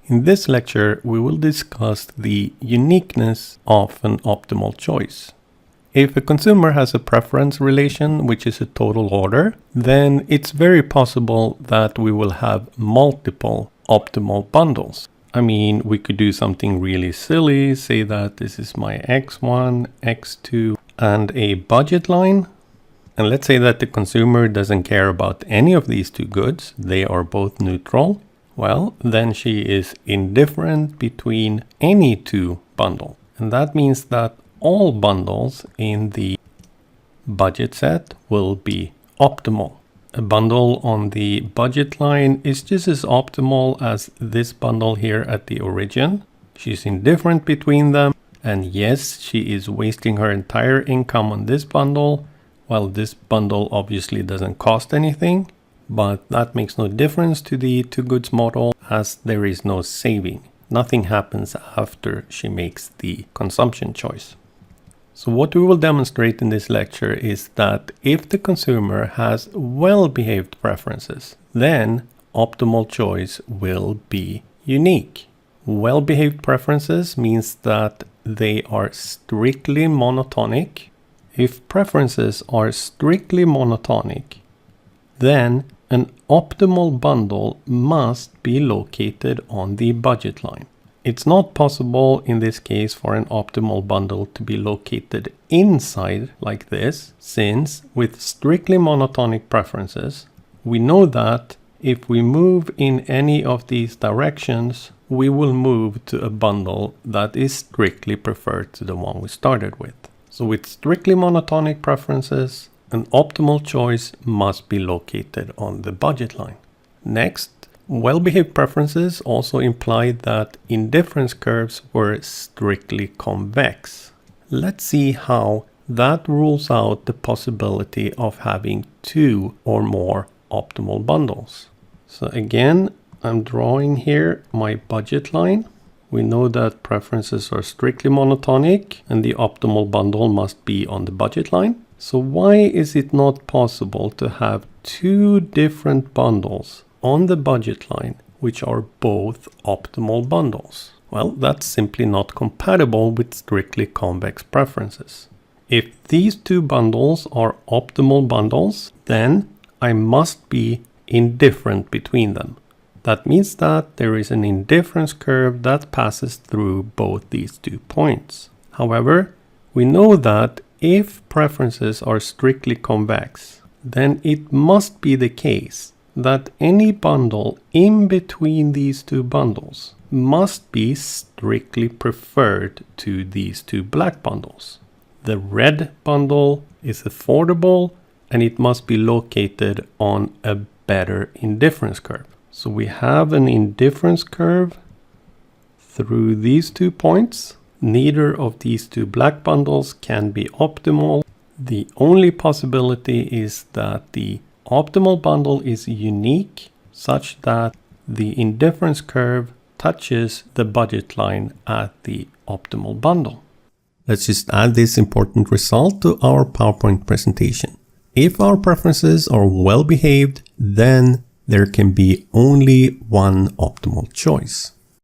In this lecture, we will discuss the uniqueness of an optimal choice. If a consumer has a preference relation, which is a total order, then it's very possible that we will have multiple optimal bundles. I mean, we could do something really silly, say that this is my X1, X2, and a budget line. And let's say that the consumer doesn't care about any of these two goods. They are both neutral. Well, then she is indifferent between any two bundles. And that means that all bundles in the budget set will be optimal. A bundle on the budget line is just as optimal as this bundle here at the origin. She's indifferent between them. And yes, she is wasting her entire income on this bundle, while this bundle obviously doesn't cost anything. But that makes no difference to the two goods model as there is no saving. Nothing happens after she makes the consumption choice. So what we will demonstrate in this lecture is that if the consumer has well-behaved preferences, then optimal choice will be unique. Well-behaved preferences means that they are strictly monotonic. If preferences are strictly monotonic, then an optimal bundle must be located on the budget line. It's not possible in this case for an optimal bundle to be located inside like this, since with strictly monotonic preferences, we know that if we move in any of these directions, we will move to a bundle that is strictly preferred to the one we started with. So with strictly monotonic preferences, an optimal choice must be located on the budget line. Next, well-behaved preferences also imply that indifference curves were strictly convex. Let's see how that rules out the possibility of having two or more optimal bundles. So again, I'm drawing here my budget line. We know that preferences are strictly monotonic and the optimal bundle must be on the budget line. So why is it not possible to have two different bundles on the budget line which are both optimal bundles? Well, that's simply not compatible with strictly convex preferences. If these two bundles are optimal bundles, then I must be indifferent between them. That means that there is an indifference curve that passes through both these 2 points. However, we know that if preferences are strictly convex, then it must be the case that any bundle in between these two bundles must be strictly preferred to these two black bundles. The red bundle is affordable and it must be located on a better indifference curve. So we have an indifference curve through these 2 points. Neither of these two black bundles can be optimal. The only possibility is that the optimal bundle is unique such that the indifference curve touches the budget line at the optimal bundle. Let's just add this important result to our PowerPoint presentation. If our preferences are well behaved, then there can be only one optimal choice.